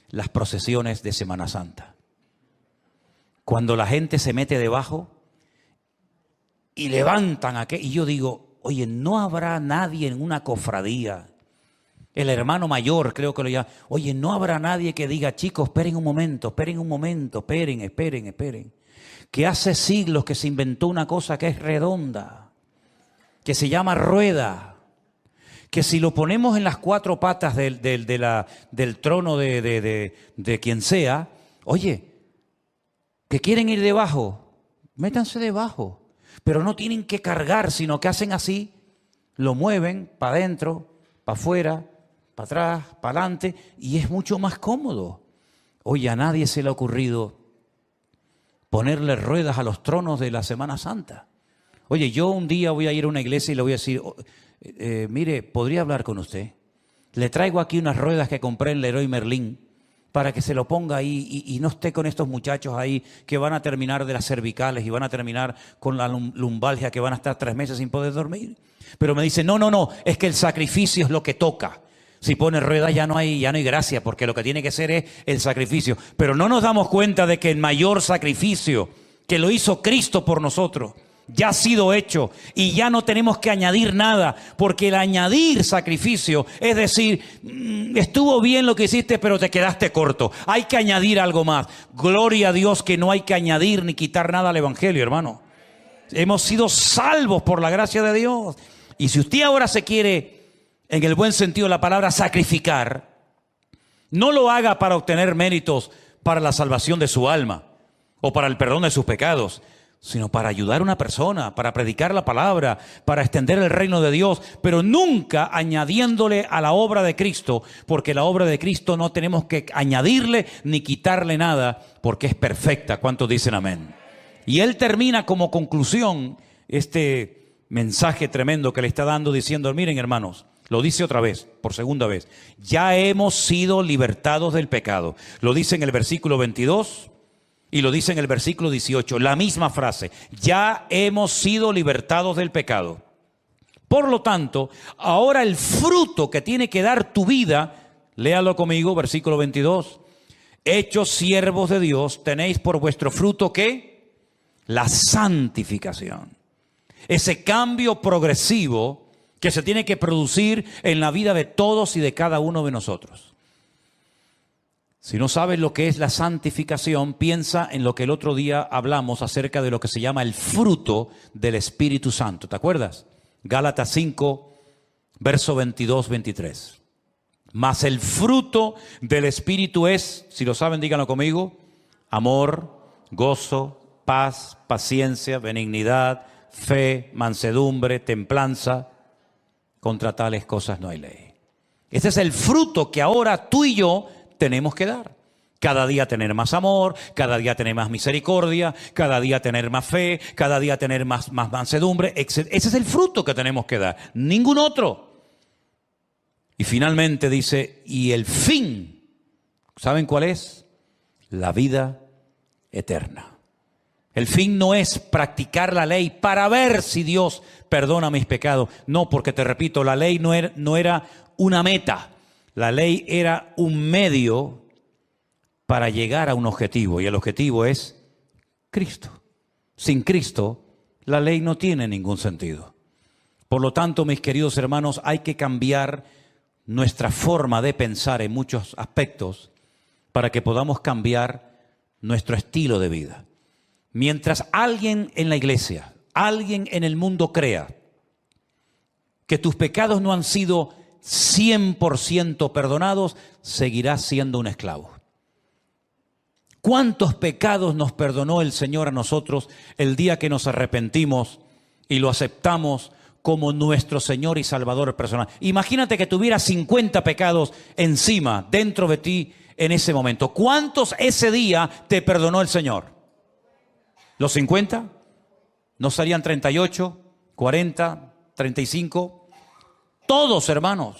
[SPEAKER 1] Las procesiones de Semana Santa. Cuando la gente se mete debajo y levantan aquello. Y yo digo, oye, ¿no habrá nadie en una cofradía? El hermano mayor, creo que lo llama. Oye, ¿no habrá nadie que diga, chicos, esperen un momento, esperen? Que hace siglos que se inventó una cosa que es redonda. que se llama rueda, que si lo ponemos en las cuatro patas del trono de quien sea, oye, que quieren ir debajo, métanse debajo, pero no tienen que cargar, sino que hacen así, lo mueven para adentro, para afuera, para atrás, para adelante, y es mucho más cómodo. Oye, a nadie se le ha ocurrido ponerle ruedas a los tronos de la Semana Santa. Oye, yo un día voy a ir a una iglesia y le voy a decir, mire, ¿podría hablar con usted? Le traigo aquí unas ruedas que compré en Leroy Merlin para que se lo ponga ahí y no esté con estos muchachos ahí que van a terminar de las cervicales y van a terminar con la lumbalgia, que van a estar 3 meses sin poder dormir. Pero me dice, no, es que el sacrificio es lo que toca. Si pone ruedas ya no hay gracia, porque lo que tiene que ser es el sacrificio. Pero no nos damos cuenta de que el mayor sacrificio que lo hizo Cristo por nosotros ya ha sido hecho y ya no tenemos que añadir nada, porque el añadir sacrificio es decir, estuvo bien lo que hiciste, pero te quedaste corto. Hay que añadir algo más. Gloria a Dios que no hay que añadir ni quitar nada al Evangelio, hermano. Hemos sido salvos por la gracia de Dios. Y si usted ahora se quiere, en el buen sentido de la palabra, sacrificar, no lo haga para obtener méritos para la salvación de su alma o para el perdón de sus pecados, sino para ayudar a una persona, para predicar la palabra, para extender el reino de Dios, pero nunca añadiéndole a la obra de Cristo, porque la obra de Cristo no tenemos que añadirle ni quitarle nada, porque es perfecta. ¿Cuántos dicen amén? Y él termina como conclusión este mensaje tremendo que le está dando diciendo, miren hermanos, lo dice otra vez, por segunda vez, ya hemos sido libertados del pecado. Lo dice en el versículo 22 y lo dice en el versículo 18, la misma frase, ya hemos sido libertados del pecado. Por lo tanto, ahora el fruto que tiene que dar tu vida, léalo conmigo, versículo 22, hechos siervos de Dios, tenéis por vuestro fruto ¿qué? La santificación. Ese cambio progresivo que se tiene que producir en la vida de todos y de cada uno de nosotros. Si no sabes lo que es la santificación, piensa en lo que el otro día hablamos acerca de lo que se llama el fruto del Espíritu Santo. ¿Te acuerdas? Gálatas 5, verso 22-23. Mas el fruto del Espíritu es, si lo saben, díganlo conmigo, amor, gozo, paz, paciencia, benignidad, fe, mansedumbre, templanza. Contra tales cosas no hay ley. Ese es el fruto que ahora tú y yo tenemos que dar. Cada día tener más amor, cada día tener más misericordia, cada día tener más fe, cada día tener más mansedumbre, etc. Ese es el fruto que tenemos que dar, ningún otro. Y finalmente dice, y el fin, ¿saben cuál es? La vida eterna. El fin no es practicar la ley para ver si Dios perdona mis pecados. No, porque te repito, la ley no era una meta. La ley era un medio para llegar a un objetivo. Y el objetivo es Cristo. Sin Cristo, la ley no tiene ningún sentido. Por lo tanto, mis queridos hermanos, hay que cambiar nuestra forma de pensar en muchos aspectos para que podamos cambiar nuestro estilo de vida. Mientras alguien en la iglesia, alguien en el mundo crea que tus pecados no han sido 100% perdonados, seguirás siendo un esclavo. ¿Cuántos pecados nos perdonó el Señor a nosotros el día que nos arrepentimos y lo aceptamos como nuestro Señor y Salvador personal? Imagínate que tuvieras 50 pecados encima, dentro de ti en ese momento. ¿Cuántos ese día te perdonó el Señor? ¿Los 50? ¿No serían 38, 40, 35? Todos, hermanos,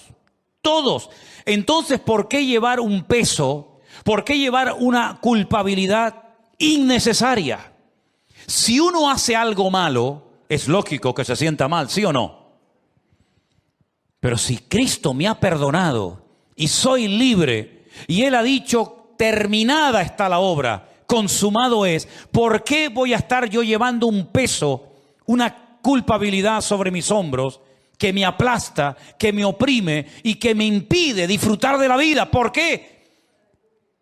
[SPEAKER 1] todos. Entonces, ¿por qué llevar un peso? ¿Por qué llevar una culpabilidad innecesaria? Si uno hace algo malo, es lógico que se sienta mal, ¿sí o no? Pero si Cristo me ha perdonado y soy libre, y Él ha dicho, terminada está la obra, consumado es, ¿por qué voy a estar yo llevando un peso, una culpabilidad sobre mis hombros que me aplasta, que me oprime y que me impide disfrutar de la vida? ¿Por qué?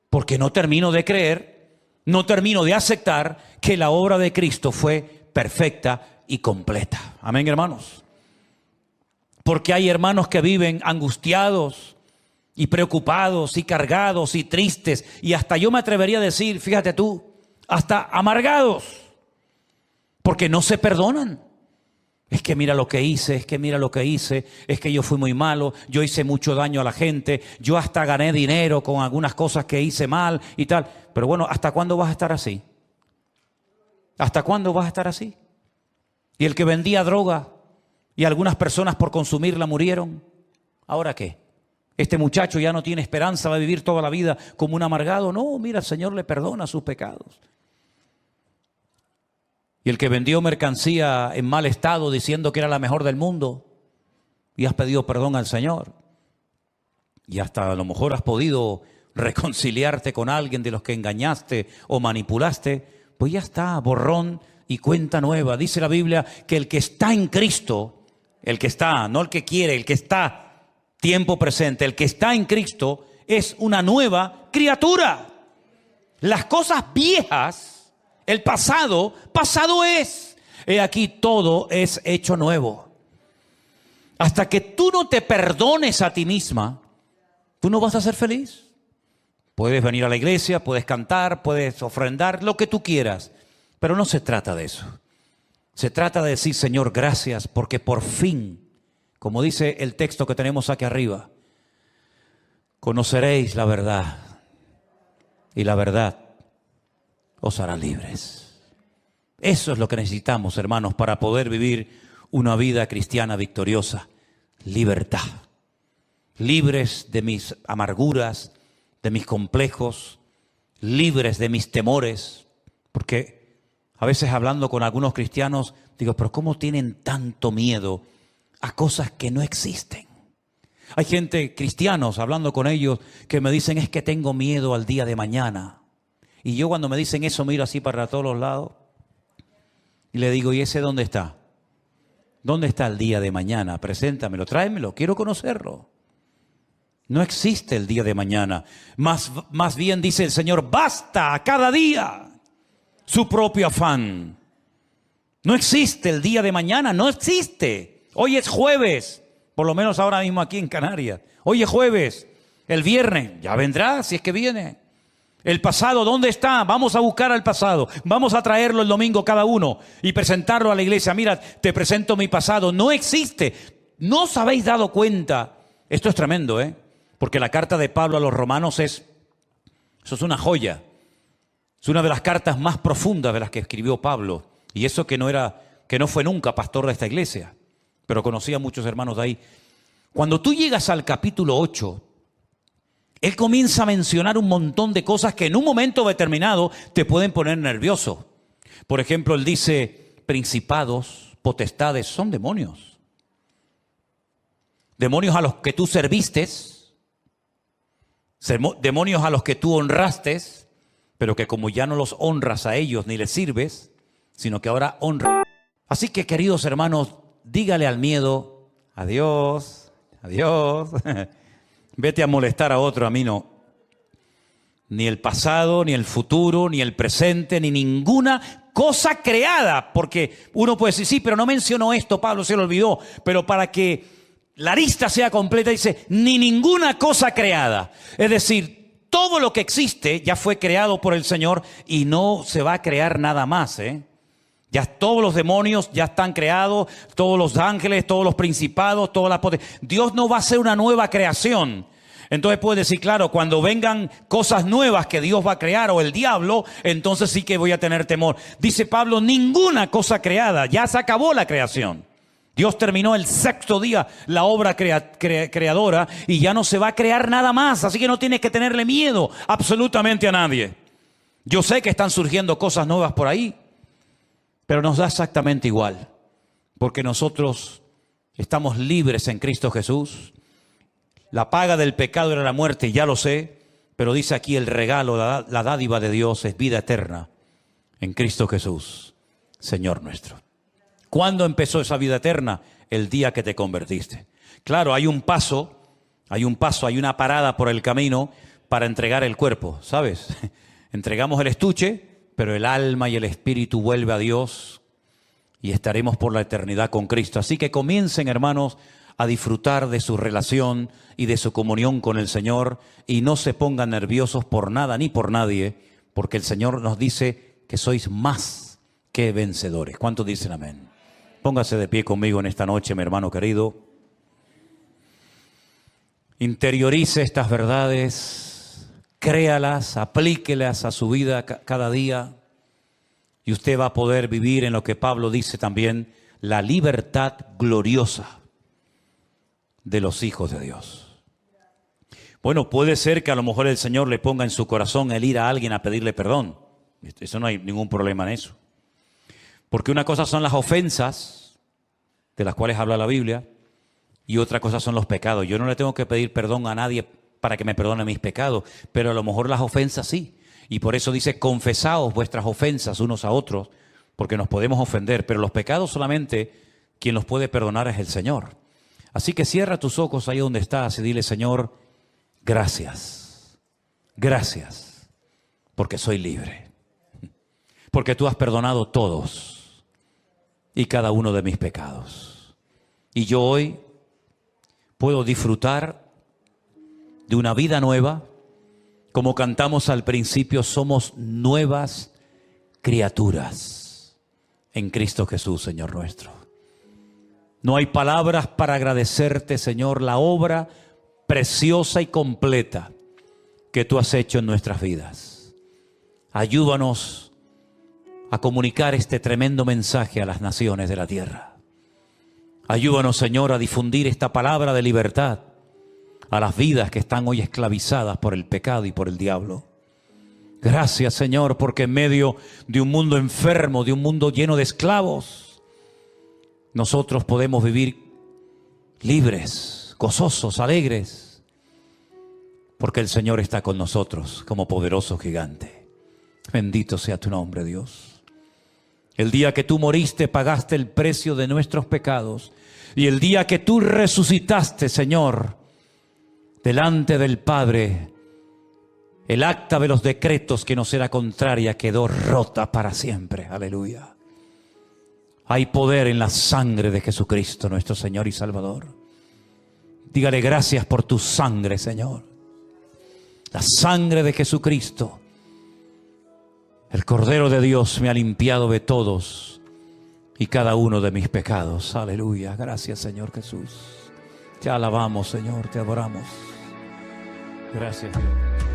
[SPEAKER 1] Porque no termino de creer, no termino de aceptar que la obra de Cristo fue perfecta y completa. Amén, hermanos. Porque hay hermanos que viven angustiados y preocupados y cargados y tristes. Y hasta yo me atrevería a decir, fíjate tú, hasta amargados. Porque no se perdonan. Es que mira lo que hice, es que mira lo que hice, es que yo fui muy malo, yo hice mucho daño a la gente, yo hasta gané dinero con algunas cosas que hice mal y tal. Pero bueno, ¿hasta cuándo vas a estar así? ¿Hasta cuándo vas a estar así? Y el que vendía droga y algunas personas por consumirla murieron. ¿Ahora qué? Este muchacho ya no tiene esperanza, va a vivir toda la vida como un amargado. No, mira, el Señor le perdona sus pecados. Y el que vendió mercancía en mal estado diciendo que era la mejor del mundo y has pedido perdón al Señor. Y hasta a lo mejor has podido reconciliarte con alguien de los que engañaste o manipulaste. Pues ya está, borrón y cuenta nueva. Dice la Biblia que el que está en Cristo, el que está, no el que quiere, el que está, tiempo presente, el que está en Cristo es una nueva criatura. Las cosas viejas, el pasado, pasado es. He aquí todo es hecho nuevo. Hasta que tú no te perdones a ti misma, tú no vas a ser feliz. Puedes venir a la iglesia, puedes cantar, puedes ofrendar, lo que tú quieras. Pero no se trata de eso. Se trata de decir, Señor, gracias, porque por fin, como dice el texto que tenemos aquí arriba, conoceréis la verdad y la verdad os hará libres. Eso es lo que necesitamos, hermanos, para poder vivir una vida cristiana victoriosa. Libertad. Libres de mis amarguras, de mis complejos, libres de mis temores. Porque a veces hablando con algunos cristianos, digo, pero ¿cómo tienen tanto miedo a cosas que no existen? Hay gente, cristianos, hablando con ellos, que me dicen, es que tengo miedo al día de mañana. Y yo cuando me dicen eso miro así para todos los lados y le digo, ¿y ese dónde está? ¿Dónde está el día de mañana? Preséntamelo, tráemelo, quiero conocerlo. No existe el día de mañana. Más bien dice el Señor, basta a cada día su propio afán. No existe el día de mañana, no existe. Hoy es jueves, por lo menos ahora mismo aquí en Canarias. Hoy es jueves, el viernes ya vendrá si es que viene. El pasado, ¿dónde está? Vamos a buscar al pasado. Vamos a traerlo el domingo cada uno y presentarlo a la iglesia. Mira, te presento mi pasado. No existe. ¿No os habéis dado cuenta? Esto es tremendo, porque la carta de Pablo a los romanos eso es una joya. Es una de las cartas más profundas de las que escribió Pablo. Y eso que no fue nunca pastor de esta iglesia, pero conocía a muchos hermanos de ahí. Cuando tú llegas al capítulo 8, él comienza a mencionar un montón de cosas que en un momento determinado te pueden poner nervioso. Por ejemplo, él dice, principados, potestades, son demonios. Demonios a los que tú serviste, demonios a los que tú honraste, pero que como ya no los honras a ellos ni les sirves, sino que ahora honras. Así que, queridos hermanos, dígale al miedo, adiós, adiós. Vete a molestar a otro, a mí no. Ni el pasado, ni el futuro, ni el presente, ni ninguna cosa creada. Porque uno puede decir, sí, pero no mencionó esto, Pablo se lo olvidó. Pero para que la lista sea completa, dice, ni ninguna cosa creada. Es decir, todo lo que existe ya fue creado por el Señor y no se va a crear nada más, Ya todos los demonios ya están creados, todos los ángeles, todos los principados, todas las potestades. Dios no va a hacer una nueva creación. Entonces puede decir, claro, cuando vengan cosas nuevas que Dios va a crear o el diablo, entonces sí que voy a tener temor. Dice Pablo, ninguna cosa creada, ya se acabó la creación. Dios terminó el sexto día la obra creadora y ya no se va a crear nada más. Así que no tienes que tenerle miedo absolutamente a nadie. Yo sé que están surgiendo cosas nuevas por ahí, pero nos da exactamente igual, porque nosotros estamos libres en Cristo Jesús. La paga del pecado era la muerte, ya lo sé, pero dice aquí el regalo, la dádiva de Dios es vida eterna en Cristo Jesús, Señor nuestro. ¿Cuándo empezó esa vida eterna? El día que te convertiste. Claro, hay un paso, hay una parada por el camino para entregar el cuerpo, ¿sabes? Entregamos el estuche, pero el alma y el espíritu vuelve a Dios y estaremos por la eternidad con Cristo. Así que comiencen, hermanos, a disfrutar de su relación y de su comunión con el Señor, y no se pongan nerviosos por nada ni por nadie, porque el Señor nos dice que sois más que vencedores. ¿Cuántos dicen amén? Póngase de pie conmigo en esta noche, mi hermano querido. Interiorice estas verdades, créalas, aplíquelas a su vida cada día, y usted va a poder vivir en lo que Pablo dice también, la libertad gloriosa de los hijos de Dios. Bueno, puede ser que a lo mejor el Señor le ponga en su corazón el ir a alguien a pedirle perdón. Eso no hay ningún problema en eso. Porque una cosa son las ofensas, de las cuales habla la Biblia, y otra cosa son los pecados. Yo no le tengo que pedir perdón a nadie para que me perdone mis pecados, pero a lo mejor las ofensas sí. Y por eso dice, confesaos vuestras ofensas unos a otros, porque nos podemos ofender, pero los pecados solamente quien los puede perdonar es el Señor. Así que cierra tus ojos ahí donde estás y dile, Señor, gracias, gracias, porque soy libre, porque tú has perdonado todos y cada uno de mis pecados. Y yo hoy puedo disfrutar de una vida nueva. Como cantamos al principio, somos nuevas criaturas en Cristo Jesús, Señor nuestro. No hay palabras para agradecerte, Señor, la obra preciosa y completa que tú has hecho en nuestras vidas. Ayúdanos a comunicar este tremendo mensaje a las naciones de la tierra. Ayúdanos, Señor, a difundir esta palabra de libertad a las vidas que están hoy esclavizadas por el pecado y por el diablo. Gracias, Señor, porque en medio de un mundo enfermo, de un mundo lleno de esclavos, nosotros podemos vivir libres, gozosos, alegres, porque el Señor está con nosotros como poderoso gigante. Bendito sea tu nombre, Dios. El día que tú moriste, pagaste el precio de nuestros pecados. Y el día que tú resucitaste, Señor, delante del Padre, el acta de los decretos que nos era contraria quedó rota para siempre. Aleluya. Hay poder en la sangre de Jesucristo, nuestro Señor y Salvador. Dígale gracias por tu sangre, Señor. La sangre de Jesucristo. El Cordero de Dios me ha limpiado de todos y cada uno de mis pecados. Aleluya. Gracias, Señor Jesús. Te alabamos, Señor. Te adoramos. Gracias, Dios.